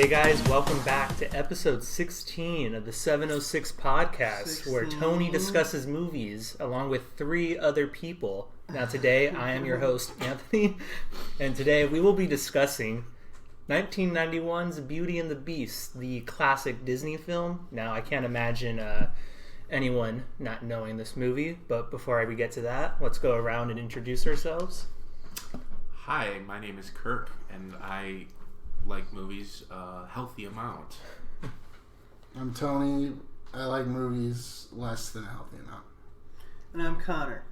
Hey guys, welcome back to episode 16 of the 706 podcast, where Tony discusses movies along with 3 other people. Now today, I am your host, Anthony, and today we will be discussing 1991's Beauty and the Beast, the classic Disney film. Now, I can't imagine anyone not knowing this movie, but before we get to that, let's go around and introduce ourselves. Hi, my name is Kirk, and I like movies a healthy amount. I'm Tony. I like movies less than a healthy amount. And I'm Connor.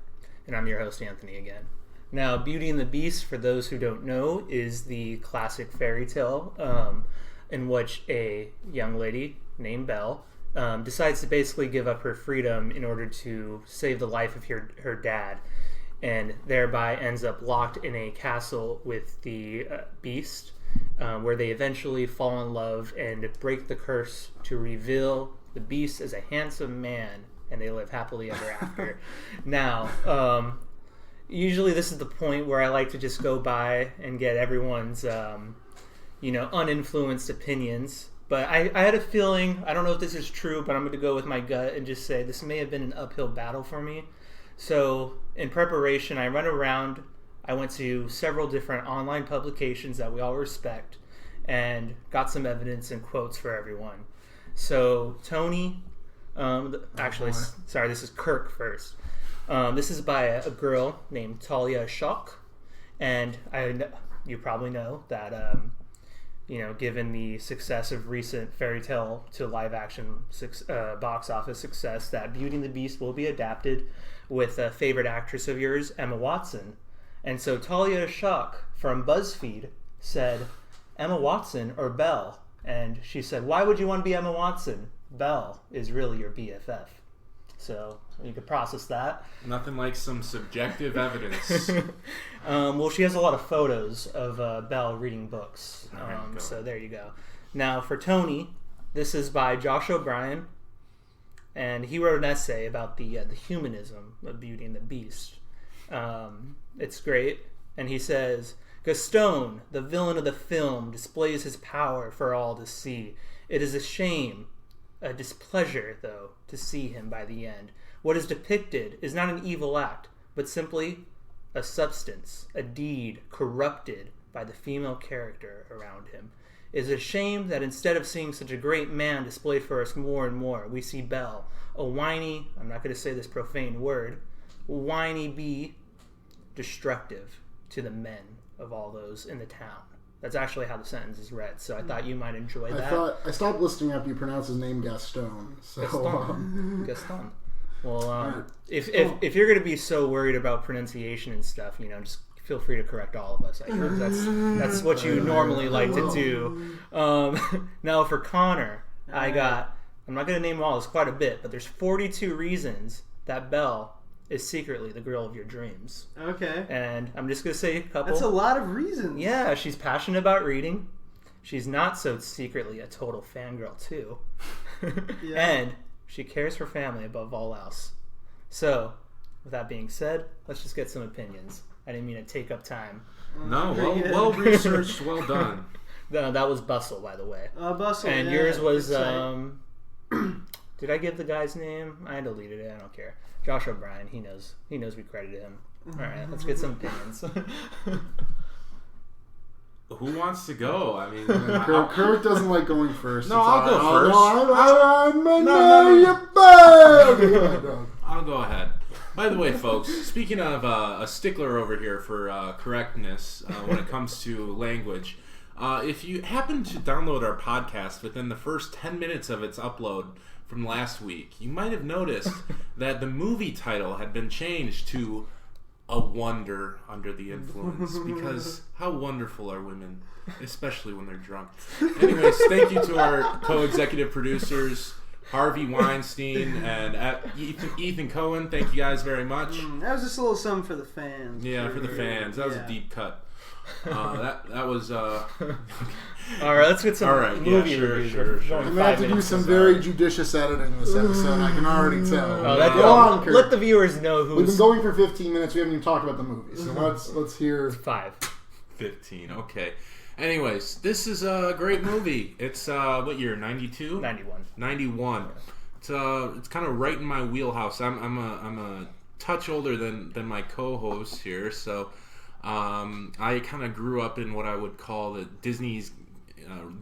And I'm your host, Anthony, again. Now, Beauty and the Beast, for those who don't know, is the classic fairy tale in which a young lady named Belle decides to basically give up her freedom in order to save the life of her dad, and thereby ends up locked in a castle with the Beast, where they eventually fall in love and break the curse to reveal the Beast as a handsome man, and they live happily ever after. Now, usually this is the point where I like to just go by and get everyone's, uninfluenced opinions. But I had a feeling, I don't know if this is true, but I'm going to go with my gut and just say this may have been an uphill battle for me. So, in preparation, I went to several different online publications that we all respect and got some evidence and quotes for everyone. So, Tony, this is Kirk first. This is by a girl named Talia Shock, and you probably know that, given the success of recent fairy tale to live action box office success, that Beauty and the Beast will be adapted with a favorite actress of yours, Emma Watson. And so Talia Shock from BuzzFeed said, Emma Watson or Belle? And she said, why would you want to be Emma Watson? Belle is really your BFF. So you could process that. Nothing like some subjective evidence. Well, she has a lot of photos of Belle reading books. So there you go. Now for Tony, this is by Josh O'Brien. And he wrote an essay about the humanism of Beauty and the Beast. It's great. And he says, Gaston, the villain of the film, displays his power for all to see. It is a shame, a displeasure, though, to see him by the end. What is depicted is not an evil act, but simply a substance, a deed corrupted by the female character around him. It is a shame that instead of seeing such a great man displayed for us more and more, we see Belle, a whiny, I'm not going to say this profane word, whiny bee, destructive to the men of all those in the town. That's actually how the sentence is read, so I thought you might enjoy that. I stopped listening after you pronounced his name Gaston. So, Gaston. Well, if you're going to be so worried about pronunciation and stuff, just feel free to correct all of us. I heard that's what you normally like to do. Now for Connor, I'm not going to name them all. It's quite a bit, but there's 42 reasons that Belle is secretly the girl of your dreams. Okay. And I'm just going to say a couple. That's a lot of reasons. Yeah, she's passionate about reading. She's not so secretly a total fangirl, too. Yeah. And she cares for family above all else. So, with that being said, let's just get some opinions. I didn't mean to take up time. No, well researched, well done. No, that was Bustle, by the way. Bustle, and yours was, did I give the guy's name? I deleted it, I don't care. Josh O'Brien, he knows we credited him. Alright, let's get some opinions. Who wants to go? I mean, Kirk doesn't like going first. No, I'll go first. I'll go ahead. By the way, folks, speaking of a stickler over here for correctness when it comes to language, if you happen to download our podcast within the first 10 minutes of its upload from last week, you might have noticed that the movie title had been changed to A Wonder Under the Influence, because how wonderful are women, especially when they're drunk. Anyways, thank you to our co-executive producers, Harvey Weinstein and Ethan Cohen. Thank you guys very much. That was just a little something for the fans. Yeah, for the fans. That was a deep cut. That was all right, let's get some movie reviews. Sure. I'm going to have to do some very judicious editing this episode. I can already tell. Go on, Kirk. Let the viewers know who's... We've been going for 15 minutes. We haven't even talked about the movie. So let's hear... 5. 15, okay. Anyways, this is a great movie. It's what year? 92? 91. 91. It's kind of right in my wheelhouse. I'm a touch older than my co-host here, so I kind of grew up in what I would call the Disney's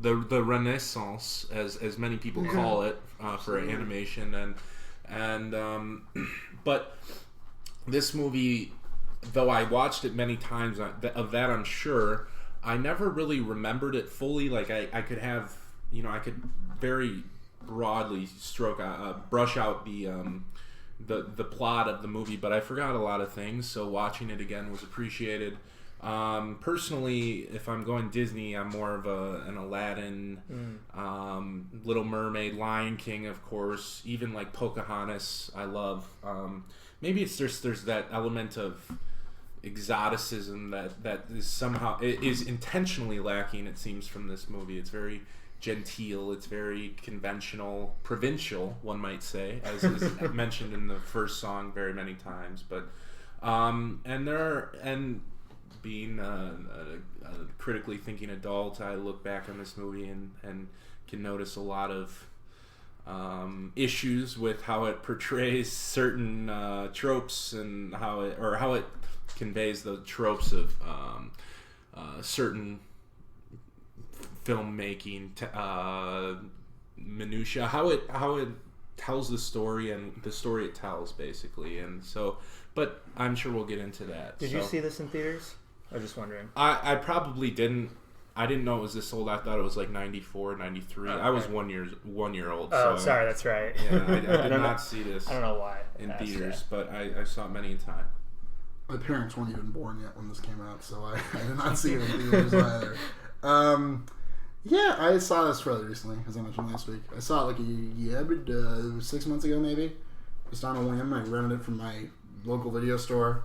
the Renaissance, as many people call it, for animation, and but this movie, though I watched it many times, of that I'm sure, I never really remembered it fully. Like I could have, I could very broadly brush out the plot of the movie, but I forgot a lot of things. So watching it again was appreciated. Personally, if I'm going Disney, I'm more of an Aladdin, Little Mermaid, Lion King, of course, even like Pocahontas. I love. Maybe it's there's that element of exoticism that is somehow is intentionally lacking. It seems from this movie. It's very genteel. It's very conventional, provincial, one might say, as is mentioned in the first song very many times. But and being a critically thinking adult, I look back on this movie and can notice a lot of issues with how it portrays certain tropes and how it conveys the tropes of certain filmmaking minutia, how it tells the story and the story it tells, basically. And so, but I'm sure we'll get into that. Did you see this in theaters? I was just wondering. I probably didn't. I didn't know it was this old. I thought it was like 94, 93. Okay. I was 1 year old. Oh, so sorry, that's right. Yeah, I did not see this. I don't know why in theaters, but I saw it many a time. My parents weren't even born yet when this came out, so I did not see it in theaters either. Yeah, I saw this fairly recently, as I mentioned last week. I saw it like 6 months ago, maybe. Just on a whim. I rented it from my local video store,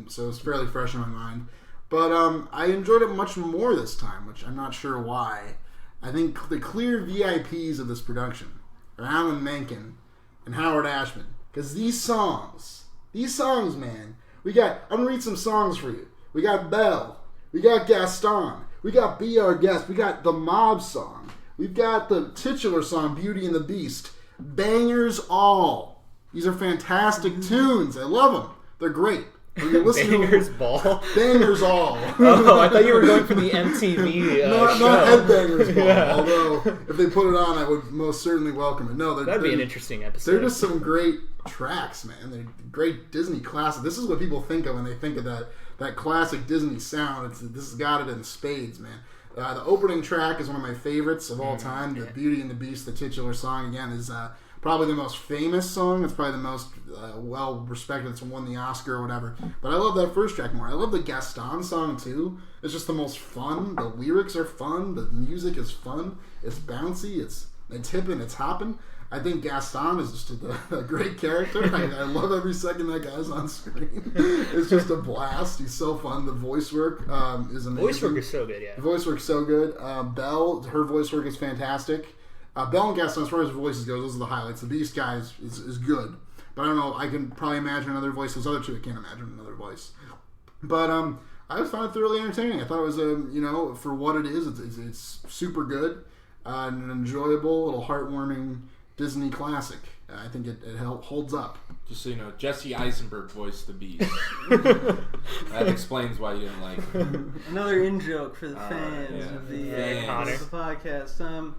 so it's fairly fresh in my mind. But I enjoyed it much more this time, which I'm not sure why. I think the clear VIPs of this production are Alan Menken and Howard Ashman. Because these songs, man, I'm going to read some songs for you. We got Belle. We got Gaston. We got Be Our Guest. We got the Mob song. We've got the titular song, Beauty and the Beast. Bangers all. These are fantastic tunes. I love them. They're great. Bangers Ball? Bangers all. Oh, I thought you were going for the MTV not show. Headbangers Ball. Yeah. Although, if they put it on, I would most certainly welcome it. No, that'd be an interesting episode. They're just some great tracks, man. They're great Disney classics. This is what people think of when they think of that classic Disney sound. This has got it in spades, man. The opening track is one of my favorites of all time. The Beauty and the Beast, the titular song, again, is probably the most famous song. It's probably the most well-respected. It's won the Oscar or whatever. But I love that first track more. I love the Gaston song, too. It's just the most fun. The lyrics are fun. The music is fun. It's bouncy. It's hippin'. It's hoppin'. I think Gaston is just a great character. I love every second that guy's on screen. It's just a blast. He's so fun. The voice work is amazing. Voice work is so good, yeah. The voice work's so good. Belle, her voice work is fantastic. Belle and Gaston, as far as voices go, those are the highlights. The Beast guy is good. But I don't know, I can probably imagine another voice. Those other two, I can't imagine another voice. But I found it thoroughly entertaining. I thought it was, for what it is, it's super good. An enjoyable, little heartwarming Disney classic. I think it holds up. Just so you know, Jesse Eisenberg voiced the Beast. That explains why you didn't like him. Another in-joke for the fans of the podcast.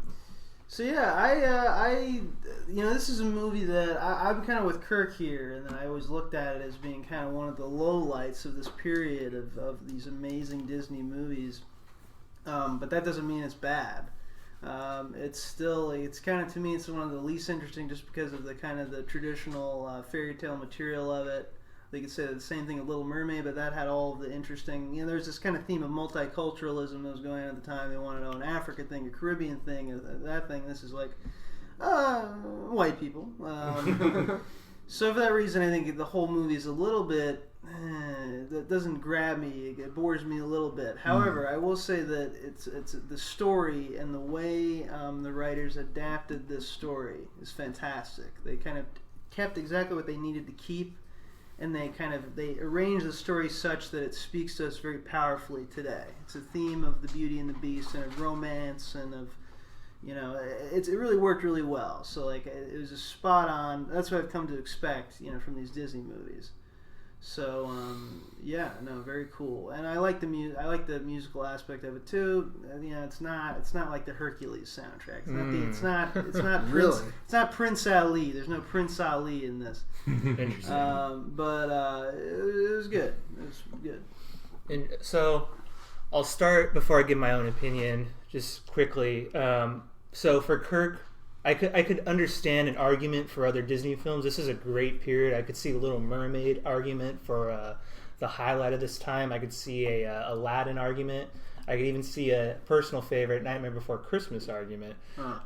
So yeah, I this is a movie that I'm kind of with Kirk here, and then I always looked at it as being kind of one of the lowlights of this period of these amazing Disney movies. But that doesn't mean it's bad. It's still, it's kind of, to me, it's one of the least interesting just because of the kind of the traditional fairy tale material of it. They could say the same thing of Little Mermaid, but that had all of the interesting, there's this kind of theme of multiculturalism that was going on at the time. They wanted an African thing, a Caribbean thing, that thing. This is like, white people. So for that reason, I think the whole movie is a little bit, that doesn't grab me. It bores me a little bit. However, I will say that it's the story and the way the writers adapted this story is fantastic. They kind of kept exactly what they needed to keep, and they arrange the story such that it speaks to us very powerfully today. It's a theme of the Beauty and the Beast and of romance and of, it really worked really well. So like it was a spot on. That's what I've come to expect, from these Disney movies. So very cool. And I like the musical aspect of it too. It's not like the Hercules soundtrack. It's not really. It's not Prince Ali. There's no Prince Ali in this. Interesting. But it was good. It was good. And so I'll start before I give my own opinion, just quickly. So for Kirk, I could understand an argument for other Disney films. This is a great period. I could see a Little Mermaid argument for the highlight of this time. I could see a Aladdin argument. I could even see a personal favorite, Nightmare Before Christmas argument.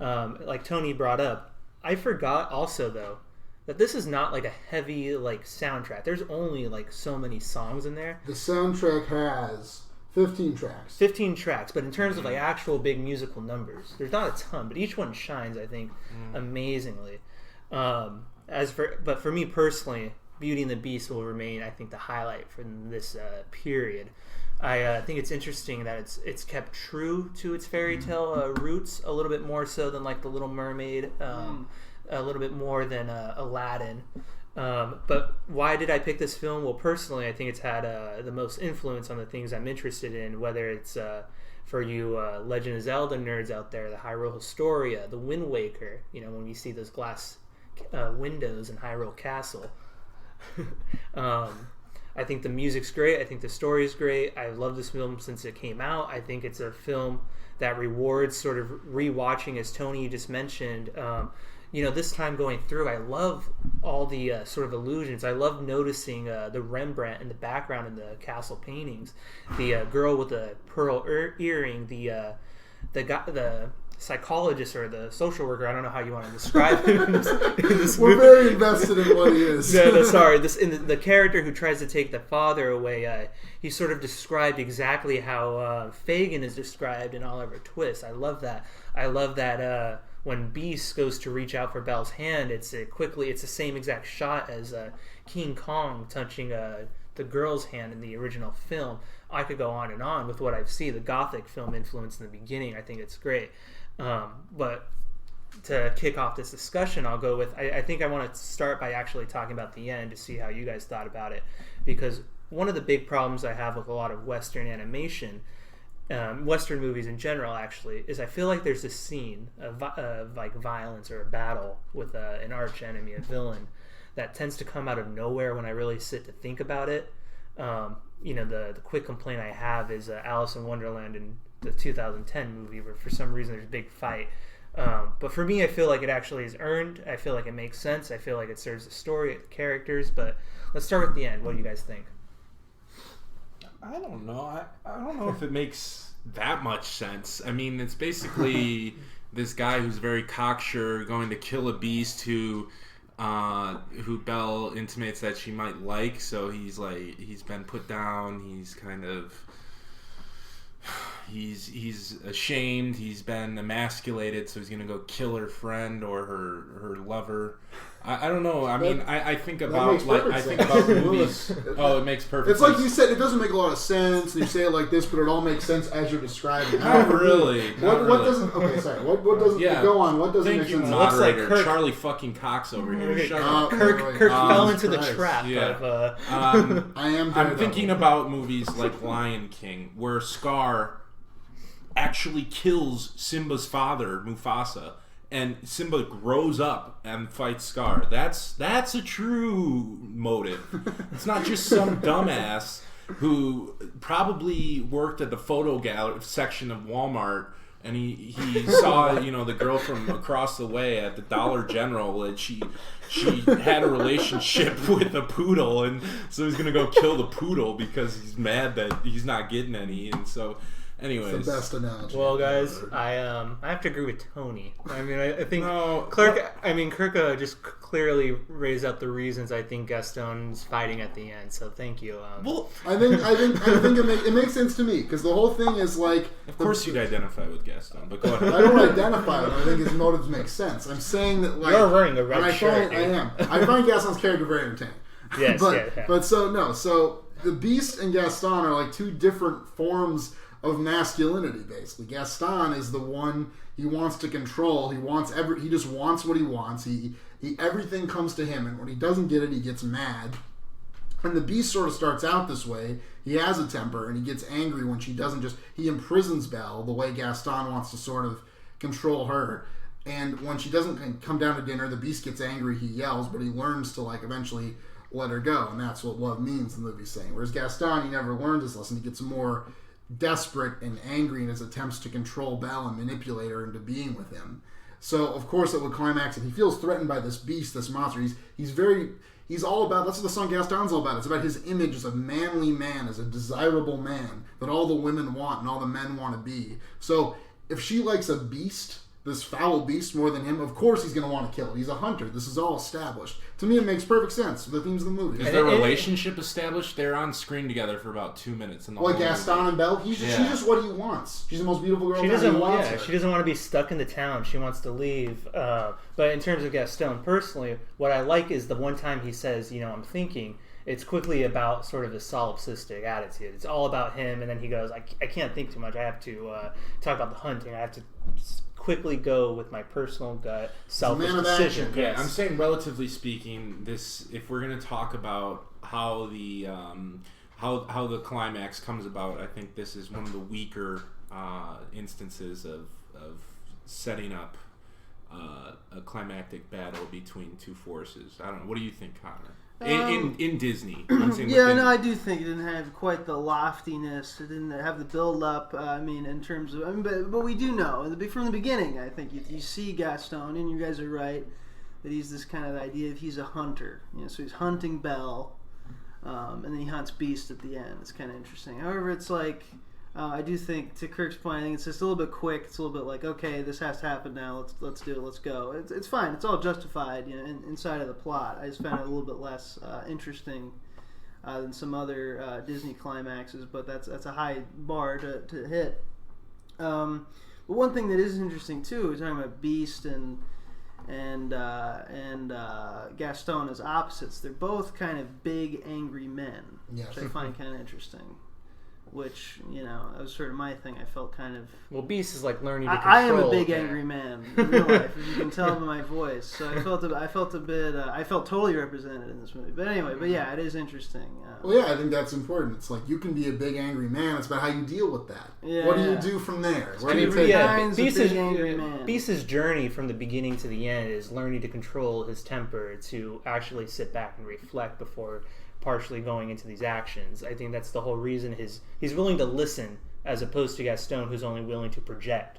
Like Tony brought up. I forgot also, though, that this is not like a heavy soundtrack. There's only so many songs in there. The soundtrack has 15 tracks. 15 tracks, but in terms of actual big musical numbers, there's not a ton, but each one shines, I think, amazingly. But for me personally, Beauty and the Beast will remain, I think, the highlight from this period. I think it's interesting that it's kept true to its fairy tale roots a little bit more so than the Little Mermaid, a little bit more than Aladdin. But why did I pick this film? Well, personally, I think it's had the most influence on the things I'm interested in, whether it's for you Legend of Zelda nerds out there, the Hyrule Historia, the Wind Waker, when we see those glass windows in Hyrule Castle. I think the music's great. I think the story's great. I love this film since it came out. I think it's a film that rewards sort of rewatching, as Tony just mentioned. This time going through, I love all the sort of illusions. I love noticing the Rembrandt in the background in the castle paintings, the girl with the pearl earring, the psychologist or the social worker. I don't know how you want to describe him in this We're movie. very invested in what he is. No, sorry. The character who tries to take the father away, he sort of described exactly how Fagin is described in Oliver Twist. I love that. I love that when Beast goes to reach out for Belle's hand, it's the same exact shot as King Kong touching the girl's hand in the original film. I could go on and on with what I've seen. The Gothic film influence in the beginning, I think it's great. But to kick off this discussion, I'll go with, I think I want to start by actually talking about the end to see how you guys thought about it. Because one of the big problems I have with a lot of Western animation, Western movies in general, actually, is I feel like there's this scene of violence or a battle with an arch enemy, a villain, that tends to come out of nowhere when I really sit to think about it. The quick complaint I have is Alice in Wonderland in the 2010 movie, where for some reason there's a big fight. But for me, I feel like it actually is earned. I feel like it makes sense. I feel like it serves the story, the characters. But let's start with the end. What do you guys think? I don't know. I don't know if it makes that much sense. I mean, it's basically this guy who's very cocksure going to kill a beast who Belle intimates that she might like. So he's been put down. He's kind of he's ashamed. He's been emasculated. So he's gonna go kill her friend or her lover. I don't know. I mean, I think about movies. Oh, it makes perfect it's sense. Like you said, it doesn't make a lot of sense. And you say it like this, but it all makes sense as you're describing it. Not really. What doesn't? Okay, sorry. What doesn't? Yeah. Go on. What doesn't make sense? Thank you, moderator. Kirk, Charlie fucking Cox over here. Shut up. Kirk fell into the trap. Yeah. I'm thinking about movies like Lion King, where Scar actually kills Simba's father, Mufasa. And Simba grows up and fights Scar. That's a true motive. It's not just some dumbass who probably worked at the photo gallery section of Walmart and he saw the girl from across the way at the Dollar General and she had a relationship with a poodle, and so he's gonna go kill the poodle because he's mad that he's not getting any, and so. Anyways, it's the best analogy. Well, guys, I have to agree with Tony. I mean, I think Kirk just clearly raised up the reasons I think Gaston's fighting at the end. So thank you. Well, I think it makes sense to me because the whole thing is like. Of course, you'd identify with Gaston, but go ahead. I don't identify with him. I think his motives make sense. I'm saying that you're wearing a red shirt. I am. I find Gaston's character very entertaining. Yes, So the Beast and Gaston are like two different forms of masculinity, basically. Gaston is the one he wants to control. He just wants what he wants. He everything comes to him, and when he doesn't get it, he gets mad. And the Beast sort of starts out this way. He has a temper, and he gets angry when she doesn't he imprisons Belle the way Gaston wants to sort of control her. And when she doesn't come down to dinner, the Beast gets angry, he yells, but he learns to eventually let her go, and that's what love means, the movie's saying. Whereas Gaston, he never learns this lesson. He gets more desperate and angry in his attempts to control Belle and manipulate her into being with him. So, of course, it would climax if he feels threatened by this beast, this monster. He's all about, that's what the song Gaston's all about. It's about his image as a manly man, as a desirable man that all the women want and all the men want to be. So, if she likes a beast, this foul beast, more than him, of course he's going to want to kill it. He's a hunter. This is all established. To me, it makes perfect sense. The themes of the movie. Is their relationship established? They're on screen together for about 2 minutes. Gaston and Belle? She's just what he wants. She's the most beautiful girl. She doesn't want to be stuck in the town. She wants to leave. But in terms of Gaston, personally, what I like is the one time he says, I'm thinking, it's quickly about sort of the solipsistic attitude. It's all about him, and then he goes, I can't think too much. I have to talk about the hunting. I have to quickly go with my personal gut, selfish decision. Okay, I'm saying, relatively speaking, this, if we're going to talk about how the how the climax comes about, I think this is one of the weaker instances of setting up a climactic battle between two forces. I don't know. What do you think, Connor? In Disney. I do think it didn't have quite the loftiness. It didn't have the build up. In terms of, but we do know from the beginning. I think you see Gaston, and you guys are right that he's this kind of idea of he's a hunter. So he's hunting Belle, and then he hunts Beast at the end. It's kind of interesting. However, it's like. I do think, to Kirk's point, I think it's just a little bit quick. It's a little bit like, okay, this has to happen now. Let's do it. Let's go. It's fine. It's all justified, inside of the plot. I just found it a little bit less interesting than some other Disney climaxes, but that's a high bar to hit. But one thing that is interesting too, we're talking about Beast and Gaston as opposites. They're both kind of big, angry men, which I find kind of interesting. Which, that was sort of my thing. I felt kind of... Well, Beast is like learning to control. I am a big angry man in real life, as you can tell by my voice. So I felt a bit... I felt totally represented in this movie. But anyway, it is interesting. I think that's important. It's like, you can be a big angry man. It's about how you deal with that. Yeah. What do you do from there? Where do you take Beast's journey from the beginning to the end is learning to control his temper, to actually sit back and reflect before... partially going into these actions. I think that's the whole reason he's willing to listen as opposed to Gaston, who's only willing to project.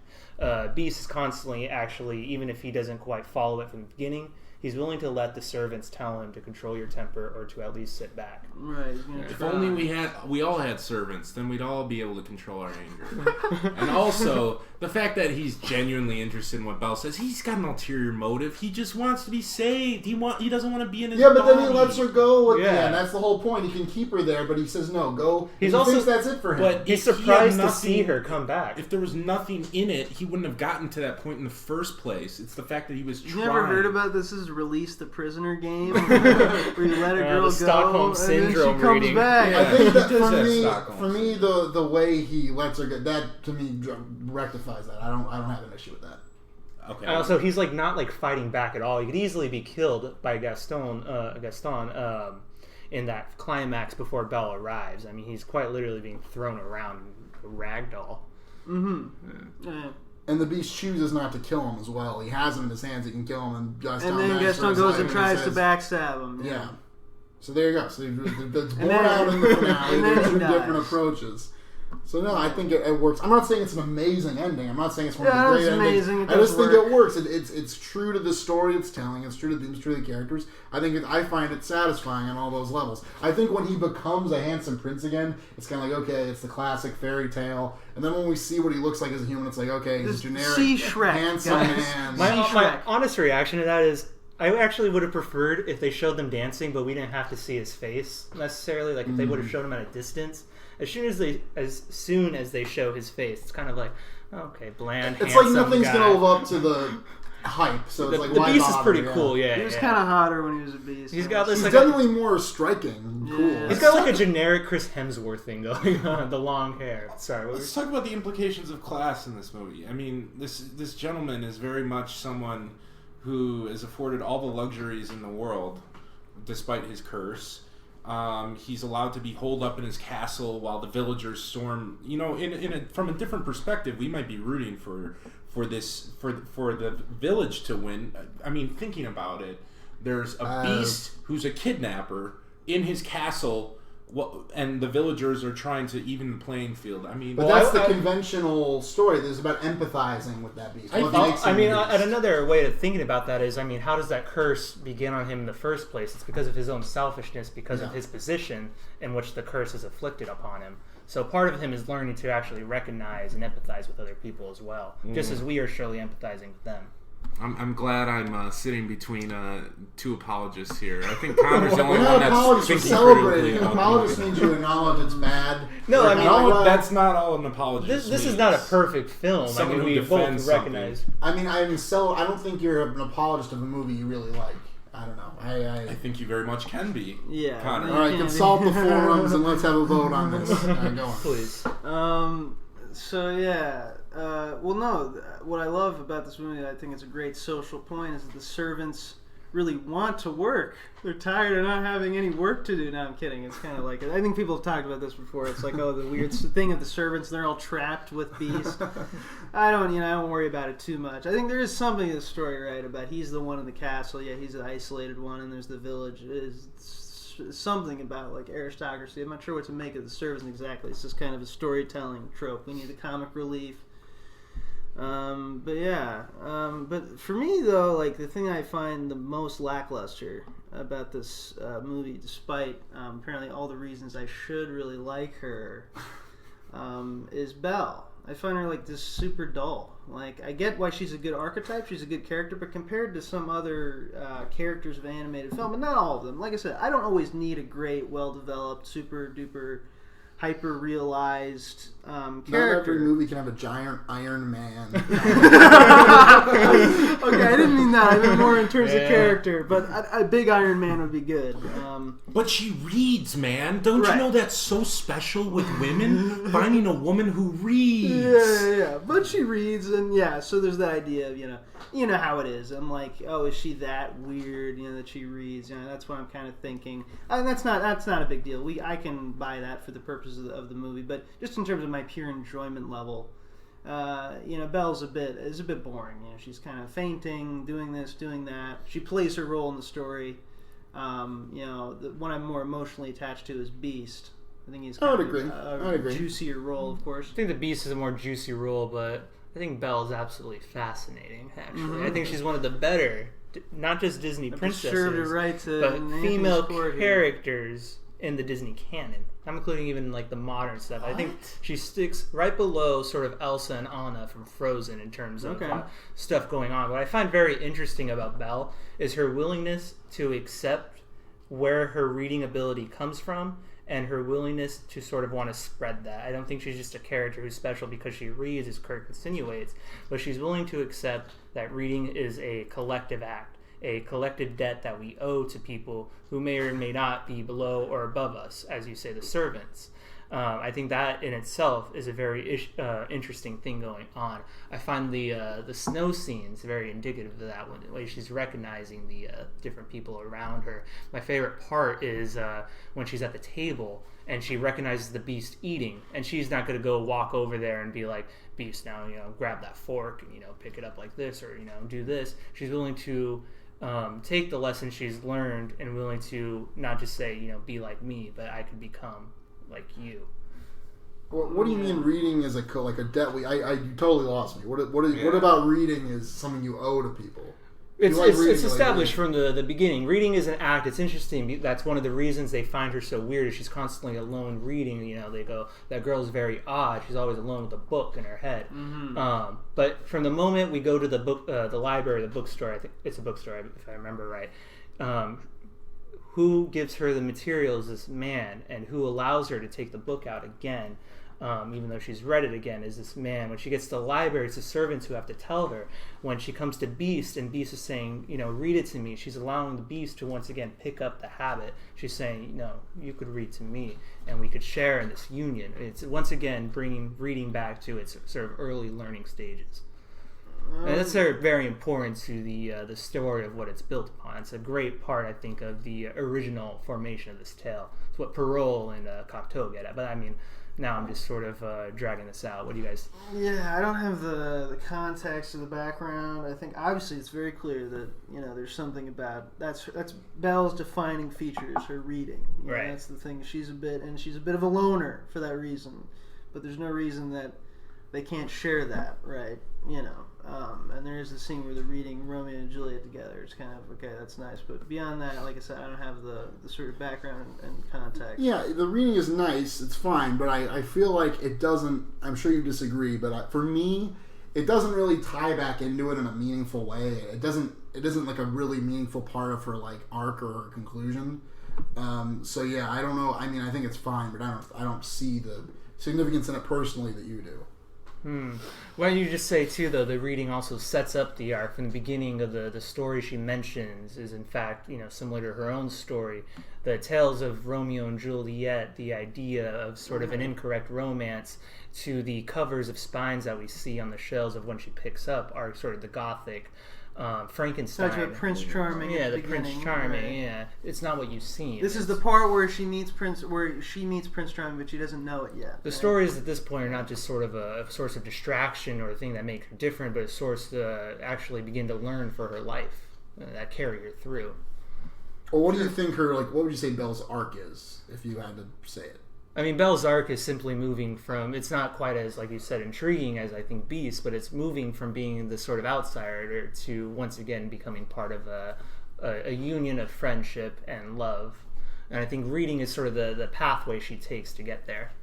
Beast is constantly, actually, even if he doesn't quite follow it from the beginning, he's willing to let the servants tell him to control your temper or to at least sit back. Right. If only we all had servants, then we'd all be able to control our anger. And also, the fact that he's genuinely interested in what Belle says, he's got an ulterior motive. He just wants to be saved. He doesn't want to be in his body. Then he lets her go. And that's the whole point. He can keep her there, but he says no, go. He thinks that's it for him. But he's surprised to see her come back. If there was nothing in it, he wouldn't have gotten to that point in the first place. It's the fact that he was trying. You never heard about this? Is Release the Prisoner game, where you let a girl go, Stockholm Syndrome and then she comes back. I think that for me, the way he lets her go, that to me rectifies that. I don't have an issue with that. Okay. Also, he's not fighting back at all. He could easily be killed by Gaston in that climax before Belle arrives. I mean, he's quite literally being thrown around a ragdoll. Mm-hmm. Yeah. And the Beast chooses not to kill him as well. He has him in his hands. He can kill him, and Gaston goes and tries to backstab him. Yeah. So there you go. So it's born out in the finale. There's two different approaches. So no, I think it works. I'm not saying it's an amazing ending. I'm not saying it's one of the great endings. I just think it works. It's true to the story it's telling. It's true to the true to the characters. I find it satisfying on all those levels. I think when he becomes a handsome prince again, it's kind of like, okay, it's the classic fairy tale. And then when we see what he looks like as a human, it's like, okay, he's a generic handsome man. My honest reaction to that is, I actually would have preferred if they showed them dancing, but we didn't have to see his face necessarily. Like if they would have shown him at a distance. As soon as they show his face, it's kind of like, okay, bland. It's like nothing's gonna live up to the hype. So it's like the why Beast is bother? pretty cool. Yeah, he was kind of hotter when he was a Beast. He's got this. He's like definitely more striking. And cool. Yeah. He's got like a generic Chris Hemsworth thing going on. The long hair. Sorry. Let's talk about the implications of class in this movie. I mean, this gentleman is very much someone who is afforded all the luxuries in the world, despite his curse. He's allowed to be holed up in his castle while the villagers storm. You know, from a different perspective, we might be rooting for the village to win. I mean, thinking about it, there's a beast who's a kidnapper in his castle. And the villagers are trying to even the playing field. I mean, but that's the conventional story. There's about empathizing with that beast. Another way of thinking about that is, I mean, how does that curse begin on him in the first place? It's because of his own selfishness, because of his position in which the curse is afflicted upon him. So part of him is learning to actually recognize and empathize with other people as well, just as we are surely empathizing with them. I'm glad I'm sitting between two apologists here. I think Connor's the only one that's thinking celebrating. An apologist means you acknowledge it's bad. No, I mean, that's not all an apologist. This is not a perfect film. Someone I mean, we both recognize. I mean, I don't think you're an apologist of a movie you really like. I don't know. I think you very much can be. Yeah. Connor. All right, consult the forums and let's have a vote on this. Go on. Please. So yeah. Well, no. What I love about this movie, I think it's a great social point, is that the servants really want to work. They're tired of not having any work to do. No, I'm kidding. It's kind of like, I think people have talked about this before. It's like, oh, the weird thing of the servants, they're all trapped with Beast. I don't worry about it too much. I think there is something in the story, right, about he's the one in the castle. Yeah, he's the isolated one, and there's the village. Is something about like aristocracy. I'm not sure what to make of the servants exactly. It's just kind of a storytelling trope. We need the comic relief. But for me though, like the thing I find the most lackluster about this movie, despite apparently all the reasons I should really like her, is Belle. I find her like this super dull. Like, I get why she's a good archetype, she's a good character, but compared to some other characters of animated film, and not all of them, like I said, I don't always need a great, well-developed, super duper hyper-realized character. Not every movie can have a giant Iron Man. Okay, I didn't mean that. I meant more in terms of character. But a big Iron Man would be good. But she reads, man. Don't you know that's so special with women? Finding a woman who reads. Yeah. But she reads, and so there's that idea of, you know how it is. I'm like, oh, is she that weird, that she reads? That's what I'm kind of thinking. That's not a big deal. I can buy that for the purposes of the movie. But just in terms of my pure enjoyment level, Belle's a bit boring. She's kind of fainting, doing this, doing that. She plays her role in the story. The one I'm more emotionally attached to is Beast. I think he's kind of a juicier role, of course. I think the Beast is a more juicy role, but I think Belle's absolutely fascinating, actually. I think she's one of the better, not just Disney princesses, but female characters in the Disney canon. I'm including even like the modern stuff. I think she sticks right below sort of Elsa and Anna from Frozen in terms of stuff going on. What I find very interesting about Belle is her willingness to accept where her reading ability comes from and her willingness to sort of want to spread that. I don't think she's just a character who's special because she reads, as Kirk insinuates, but she's willing to accept that reading is a collective act, a collective debt that we owe to people who may or may not be below or above us, as you say, the servants. I think that in itself is a very interesting thing going on. I find the snow scenes very indicative of that one, the way she's recognizing the different people around her. My favorite part is when she's at the table and she recognizes the Beast eating, and she's not going to go walk over there and be like, Beast, now grab that fork and pick it up like this, or do this. She's willing to take the lesson she's learned and willing to not just say be like me, but I could become like you. Well, what do you mean reading is like a debt? You totally lost me. What about reading is something you owe to people? It's established from the beginning. Reading is an act. It's interesting. That's one of the reasons they find her so weird. Is she's constantly alone reading. They go, that girl's very odd. She's always alone with a book in her head. Mm-hmm. But from the moment we go to the book, the library, the bookstore, I think it's a bookstore if I remember right. Who gives her the materials? This man, and who allows her to take the book out again? even though she's read it again, is this man. When she gets to the library, it's the servants who have to tell her. When she comes to Beast, and Beast is saying, read it to me, she's allowing the Beast to once again pick up the habit. She's saying, no, you could read to me, and we could share in this union. It's once again bringing reading back to its sort of early learning stages. And that's very important to the story of what it's built upon. It's a great part, I think, of the original formation of this tale. It's what Perrault and Cocteau get at. But I mean, now I'm just sort of dragging this out. What do you guys? Yeah, I don't have the context or the background. I think obviously it's very clear that there's something about that's Belle's defining features, her reading. Right. That's the thing. She's a bit of a loner for that reason, but there's no reason that they can't share that, right? And there is the scene where they're reading Romeo and Juliet together. It's kind of, okay, that's nice. But beyond that, like I said, I don't have the sort of background and context. Yeah, the reading is nice. It's fine. But I feel like it doesn't, I'm sure you disagree, but for me, it doesn't really tie back into it in a meaningful way. It isn't like a really meaningful part of her like arc or her conclusion. So yeah, I don't know. I mean, I think it's fine, but I don't see the significance in it personally that you do. Why don't you just say, too, though, the reading also sets up the arc. From the beginning of the story she mentions is, in fact, similar to her own story. The tales of Romeo and Juliet, the idea of sort of an incorrect romance, to the covers of spines that we see on the shelves of when she picks up are sort of the Gothic Frankenstein. Talking about Prince Charming. Yeah, the beginning, Prince Charming. Right. Yeah, it's not what you've seen. This is the part where she meets Prince Charming, but she doesn't know it yet. The stories at this point are not just sort of a source of distraction or a thing that makes her different, but a source to actually begin to learn for her life that carry her through. Well, what do you think what would you say Belle's arc is, if you had to say it? I mean, Belle's arc is simply moving from, it's not quite as, like you said, intriguing as I think Beast, but it's moving from being the sort of outsider to once again becoming part of a union of friendship and love. And I think reading is sort of the pathway she takes to get there.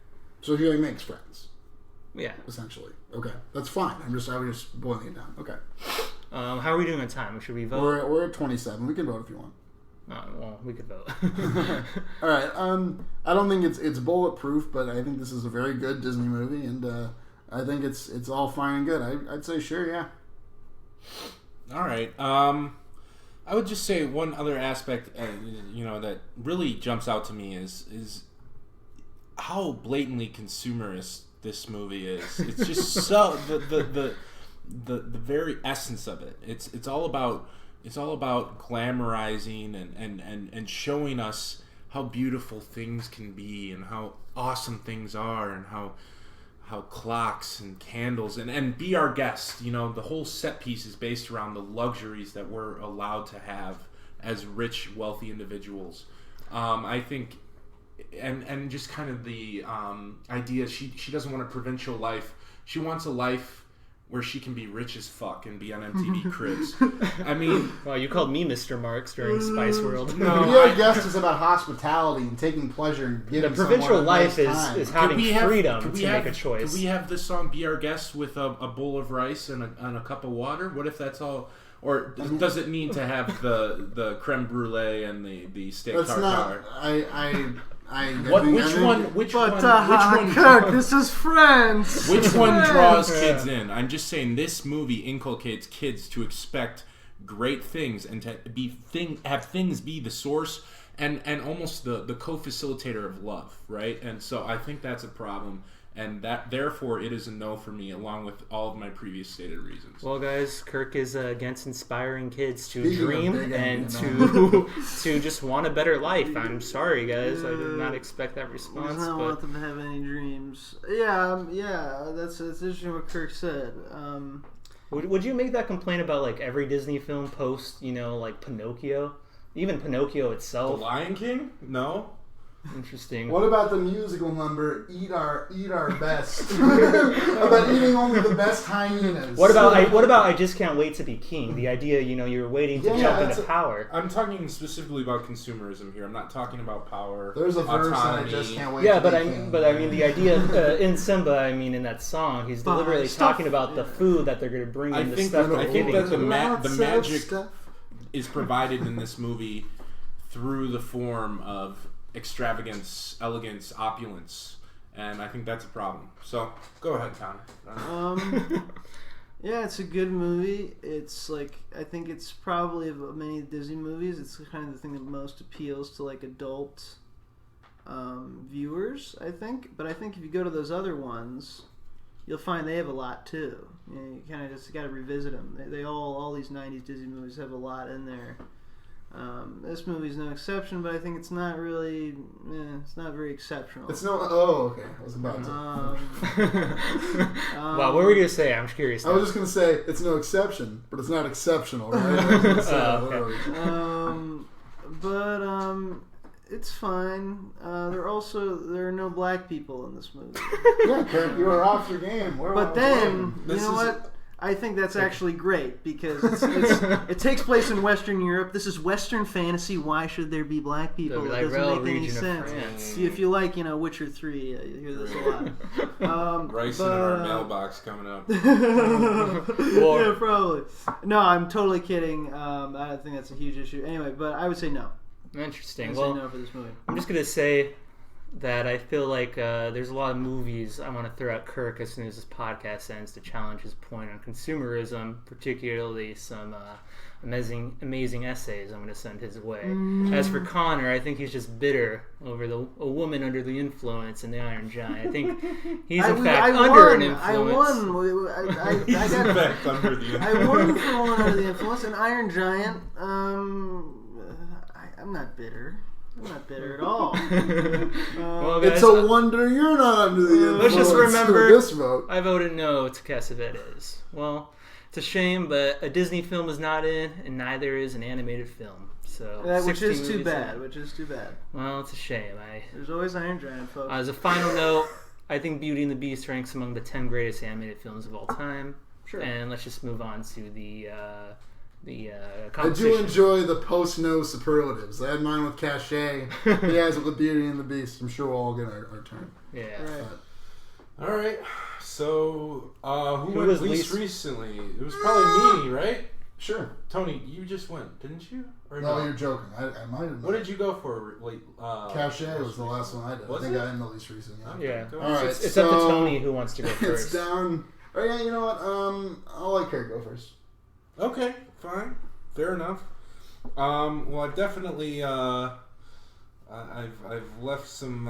So he makes friends. Yeah. Essentially. Okay. That's fine. I was just boiling it down. Okay. How are we doing on time? Should we vote? We're at 27. We can vote if you want. Well, we could vote. All right. I don't think it's bulletproof, but I think this is a very good Disney movie, and I think it's all fine and good. I'd say sure, yeah. All right. I would just say one other aspect, that really jumps out to me is how blatantly consumerist this movie is. It's just so the very essence of it. It's all about glamorizing and showing us how beautiful things can be and how awesome things are and how clocks and candles and be our guest. The whole set piece is based around the luxuries that we're allowed to have as rich, wealthy individuals. I think, and just kind of the idea she doesn't want a provincial life. She wants a life where she can be rich as fuck and be on MTV Cribs. I mean... Well, you called me Mr. Marks during Spice World. No, your guest is about hospitality and taking pleasure and giving the provincial life nice is having freedom to make a choice. Could we have this song Be Our Guest with a bowl of rice and a cup of water? What if that's all... Or does it mean to have the creme brulee and the steak tartare? Which one? Kirk, this is friends. Which one draws kids in? I'm just saying this movie inculcates kids to expect great things and to have things be the source and almost the co-facilitator of love, right? And so I think that's a problem. And that, therefore, it is a no for me, along with all of my previous stated reasons. Well, guys, Kirk is against inspiring kids to dream and to just want a better life. I'm sorry, guys. I did not expect that response. I don't want them to have any dreams. Yeah. That's interesting what Kirk said. Would you make that complaint about like every Disney film post, like Pinocchio, even Pinocchio itself? The Lion King? No. Interesting. What about the musical number "Eat Our Best"? About eating only the best hyenas. What about I Just Can't Wait to Be King? The idea, you're waiting to jump into power. I'm talking specifically about consumerism here. I'm not talking about power. There's a verse that I just can't wait. Yeah, to be king. But I mean the idea in Simba. In that song, he's deliberately talking about the food that they're going to bring in. I think that the magic is provided in this movie through the form of extravagance, elegance, opulence, and I think that's a problem. So go ahead, Connor. Yeah, it's a good movie. It's like, I think it's probably of many Disney movies, it's kind of the thing that most appeals to like adult viewers, I think. But I think if you go to those other ones, you'll find they have a lot too. You kind of just got to revisit them. They all these 90s Disney movies have a lot in there. This movie's no exception, but I think it's not really, it's not very exceptional. It's no, oh, okay. I was about to. Wow, what were you going to say? I'm curious now. I was just going to say, it's no exception, but it's not exceptional, right? It's fine. There are no black people in this movie. Yeah, Kurt, you were off your game. But then, you know what? I think that's actually great because it takes place in Western Europe. This is Western fantasy. Why should there be black people? It doesn't make any sense. If you like, Witcher 3, you hear this a lot. Rice in our mailbox coming up. Yeah, probably. No, I'm totally kidding. I think that's a huge issue. Anyway, but I would say no. Interesting. I would say no for this movie. I'm just gonna say that I feel like there's a lot of movies I want to throw at Kirk as soon as this podcast ends to challenge his point on consumerism, particularly some amazing essays I'm going to send his way. As for Connor, I think he's just bitter over a woman under the influence in The Iron Giant. I think he's in fact under an influence. I won. I won for one under the influence. An Iron Giant. I'm not bitter. I'm not bitter at all. Well, guys, it's a wonder you're not under the influence. Let's just remember, this vote. I voted no to Cassavetes. Well, it's a shame, but a Disney film is not in, and neither is an animated film. So, which is too bad. Well, it's a shame. There's always Iron Giant, folks. As a final note, I think Beauty and the Beast ranks among the 10 greatest animated films of all time. Sure. And let's just move on to the I do enjoy the post-no superlatives. I had mine with Cachet. He has it with Beauty and the Beast. I'm sure we'll all get our turn. Yeah. Right. All right. So, who went least recently? It was probably me, right? Sure. Tony, you just went, didn't you? Or no, you're joking. I might have. What did you go for? Cachet was the last one I did. I think I am the least recent. Yeah. All right. It's up to Tony who wants to go first. It's down. Oh yeah. You know what? I'll let Kurt go first. Okay. Fine, fair enough. Well, I've definitely I've left some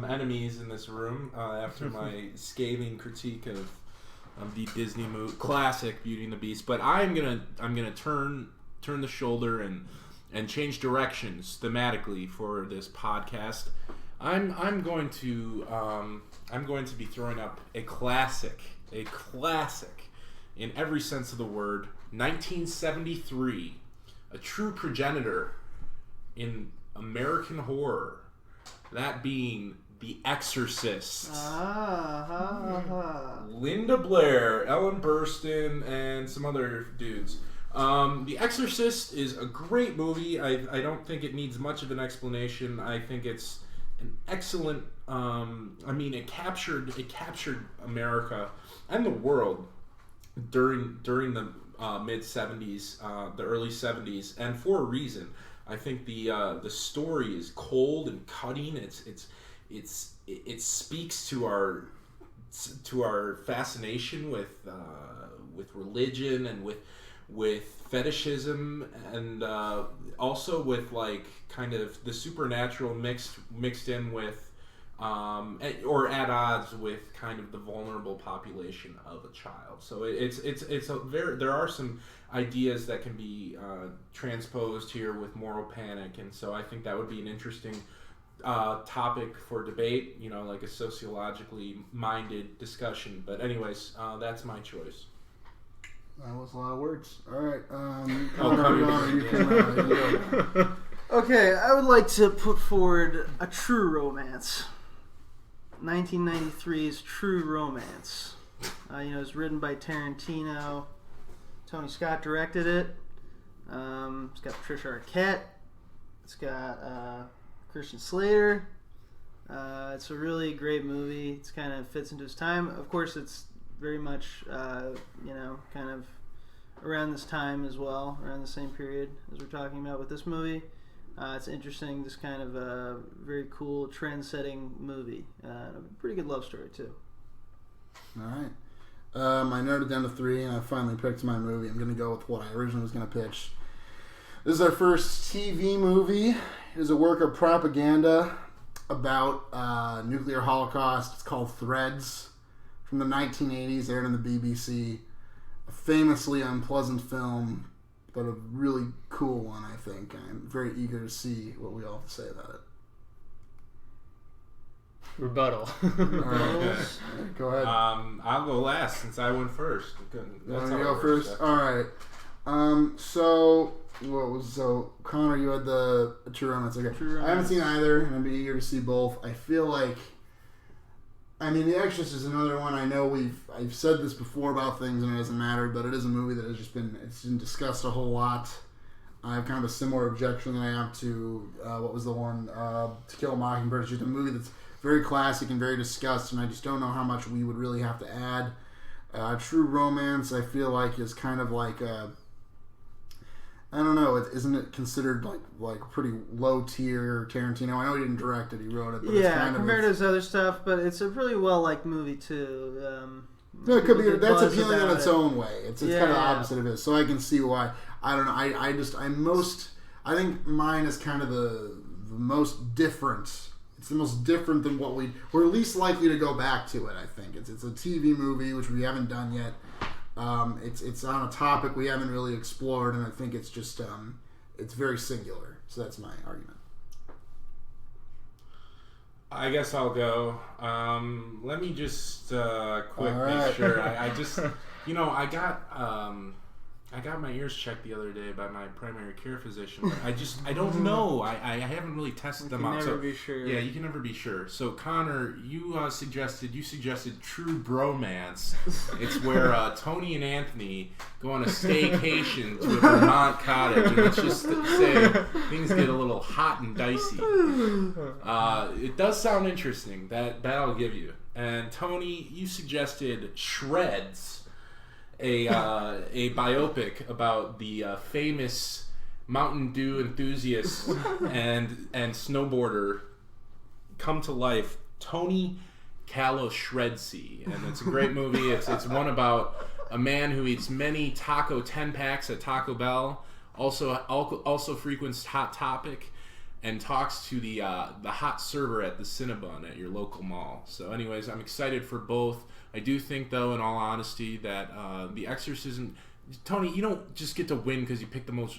enemies in this room after my scathing critique of the Disney movie classic Beauty and the Beast. But I'm gonna turn the shoulder and change directions thematically for this podcast. I'm going to be throwing up a classic. In every sense of the word, 1973, a true progenitor in American horror, that being The Exorcist. Linda Blair, Ellen Burstyn, and some other dudes. The Exorcist is a great movie. I don't think it needs much of an explanation. I think it's an excellent. It captured America and the world during the mid 70s, the early 70s, and for a reason. I think the story is cold and cutting. It speaks to our fascination with religion and with fetishism, and also with like kind of the supernatural mixed in with or at odds with kind of the vulnerable population of a child. So it's a there are some ideas that can be transposed here with moral panic, and so I think that would be an interesting topic for debate, like a sociologically minded discussion. But anyways, that's my choice. That was a lot of words. All right. Okay, I would like to put forward a true romance. 1993's True Romance. It's written by Tarantino. Tony Scott directed it. It's got Patricia Arquette. It's got Christian Slater. It's a really great movie. It kind of fits into his time. Of course, it's very much, kind of around this time as well, around the same period as we're talking about with this movie. It's interesting, this kind of very cool, trend-setting movie. A pretty good love story, too. All right. I narrowed it down to 3, and I finally picked my movie. I'm going to go with what I originally was going to pitch. This is our first TV movie. It is a work of propaganda about nuclear holocaust. It's called Threads, from the 1980s, aired on the BBC. A famously unpleasant film, but a really cool one, I think. I'm very eager to see what we all have to say about it. Rebuttal. Okay. Go ahead. I'll go last since I went first. You want to go first? All right. So Connor, you had the True Romance. Okay. True Romance. I haven't seen either, and I'm eager to see both. I feel like, The Exorcist is another one. I know I've said this before about things, and it doesn't matter, but it is a movie that has it's been discussed a whole lot. I have kind of a similar objection that I have to what was the one To Kill a Mockingbird. It's just a movie that's very classic and very discussed, and I just don't know how much we would really have to add. True Romance, I feel like, is kind of like I don't know. Isn't it considered like pretty low tier Tarantino? I know he didn't direct it; he wrote it. But yeah, it's kind compared to his other stuff, but it's a really well liked movie too. No, it could be. That's appealing in its own way. It's kind of the opposite of his, so I can see why. I don't know. I think mine is kind of the most different. It's the most different than what we're least likely to go back to it. I think it's a TV movie which we haven't done yet. It's on a topic we haven't really explored, and I think it's just it's very singular. So that's my argument. I guess I'll go. Let me just make sure. I just I got my ears checked the other day by my primary care physician. I don't know. I haven't really tested them out. You can never be sure. Yeah, you can never be sure. So Connor, you suggested True Bromance. It's where Tony and Anthony go on a staycation to a Vermont cottage, and let's just say things get a little hot and dicey. It does sound interesting. That I'll give you. And Tony, you suggested Shreds. A biopic about the famous Mountain Dew enthusiast and snowboarder come to life, Tony Shredsy, and it's a great movie. It's one about a man who eats many 10-packs at Taco Bell, also frequents Hot Topic, and talks to the hot server at the Cinnabon at your local mall. So anyways, I'm excited for both. I do think, though, in all honesty, that The Exorcism... Tony, you don't just get to win because you pick the most...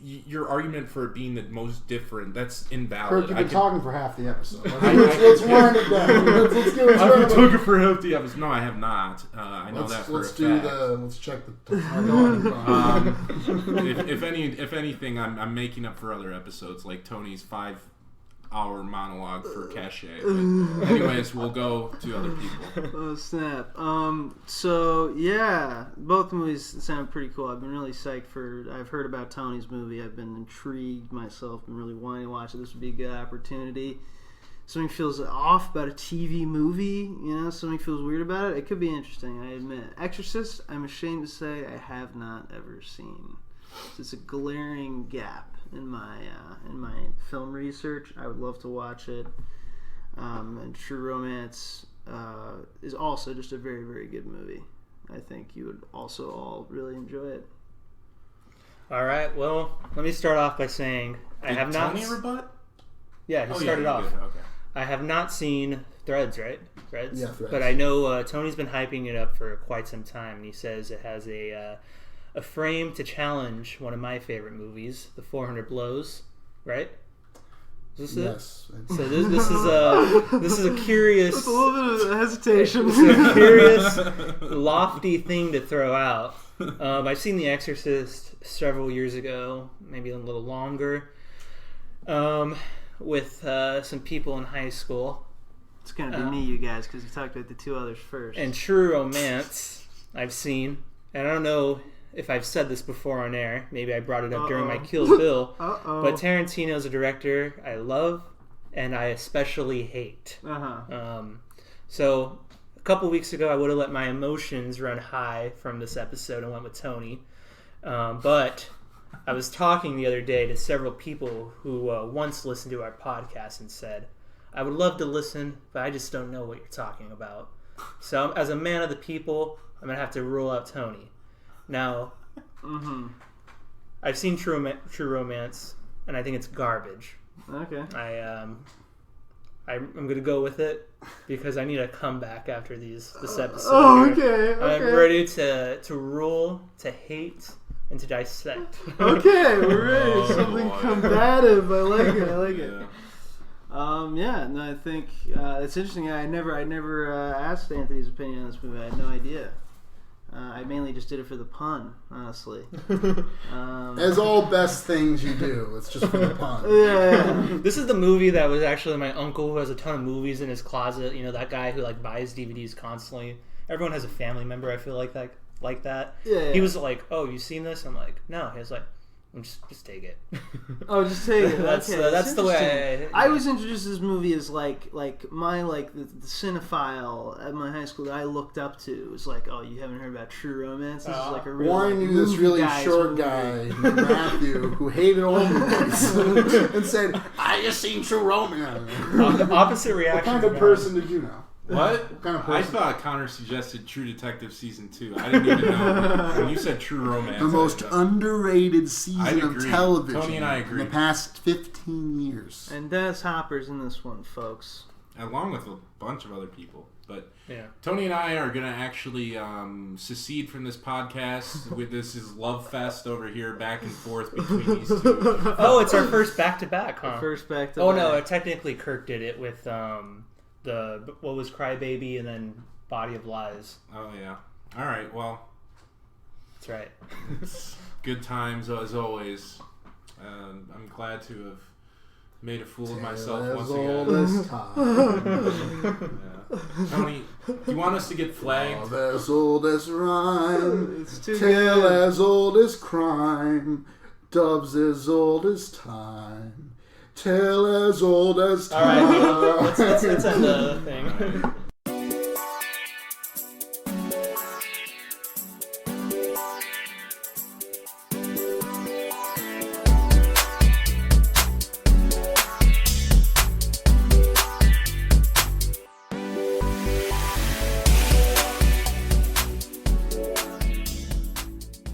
Your argument for it being the most different, that's invalid. Kirk, you've been talking for half the episode. Let's wind it down. Let's give it I've been talking for half the episode. No, I have not. I know that for a fact. Let's check the... If anything, I'm making up for other episodes, like Tony's 5-hour monologue for Cachet. But anyways, we'll go to other people. Oh, snap. So, yeah, both movies sound pretty cool. I've been really psyched I've heard about Tony's movie. I've been intrigued myself. Been really wanting to watch it. This would be a good opportunity. Something feels off about a TV movie. Something feels weird about it. It could be interesting, I admit. Exorcist, I'm ashamed to say I have not ever seen. So it's a glaring gap in my film research. I would love to watch it. And True Romance is also just a very, very good movie. I think you would also all really enjoy it. All right. Well, let me start off by saying I have not. Tony rebut? Yeah, he started off. Okay. I have not seen Threads, right? Threads. Yeah, Threads. But I know Tony's been hyping it up for quite some time, and he says it has a frame to challenge one of my favorite movies, The 400 Blows, right? Is this yes. it? So this is a curious... With a little bit of hesitation. It's a curious, lofty thing to throw out. I've seen The Exorcist several years ago, maybe a little longer, with some people in high school. It's going to be me, you guys, because you talked about the two others first. And True Romance, I've seen. And I don't know if I've said this before on air. Maybe I brought it up during my Kill Bill. But Tarantino's a director I love and I especially hate. So a couple weeks ago, I would have let my emotions run high from this episode and went with Tony. But I was talking the other day to several people who once listened to our podcast and said, I would love to listen, but I just don't know what you're talking about. So as a man of the people, I'm going to have to rule out Tony. Now, I've seen True Romance, and I think it's garbage. Okay. I'm going to go with it because I need a comeback after this episode. Oh, okay. I'm ready to rule, to hate, and to dissect. Okay, we're ready. Something combative. I like it. No, I think it's interesting. I never asked Anthony's opinion on this movie. I had no idea. I mainly just did it for the pun, honestly. As all best things you do, it's just for the pun. Yeah. This is the movie that was actually my uncle who has a ton of movies in his closet. You know, that guy who like buys DVDs constantly. Everyone has a family member, I feel like that. Yeah. He was like, "Oh, you seen this?" I'm like, "No." He was like, "Just take it." Oh, just take it. That's the way I was introduced to this movie as the cinephile at my high school that I looked up to. It was like, "Oh, you haven't heard about True Romance? This is like a real." Or I knew this really short guy named Matthew who hated all movies and said, "I just seen True Romance." The opposite reaction. What kind of person did you know? What kind of person? I thought Connor suggested True Detective Season 2. I didn't even know. When you said True Romance, the most underrated season of television Tony and I agree. in the past 15 years. And Dennis Hopper's in this one, folks. Along with a bunch of other people. But yeah. Tony and I are going to actually secede from this podcast. This is Love Fest over here, back and forth between these two. Oh, it's our first back-to-back, huh? First back-to-back. Oh, no, technically Kirk did it with... what was Crybaby and then Body of Lies. Oh yeah. All right. Well, that's right. Good times as always. I'm glad to have made a fool of myself once again. Tony, do you want us to get flagged? Tale as old as rhyme. Tale as old as crime. Doves as old as time. Tale as old as time. All right, let's end the thing.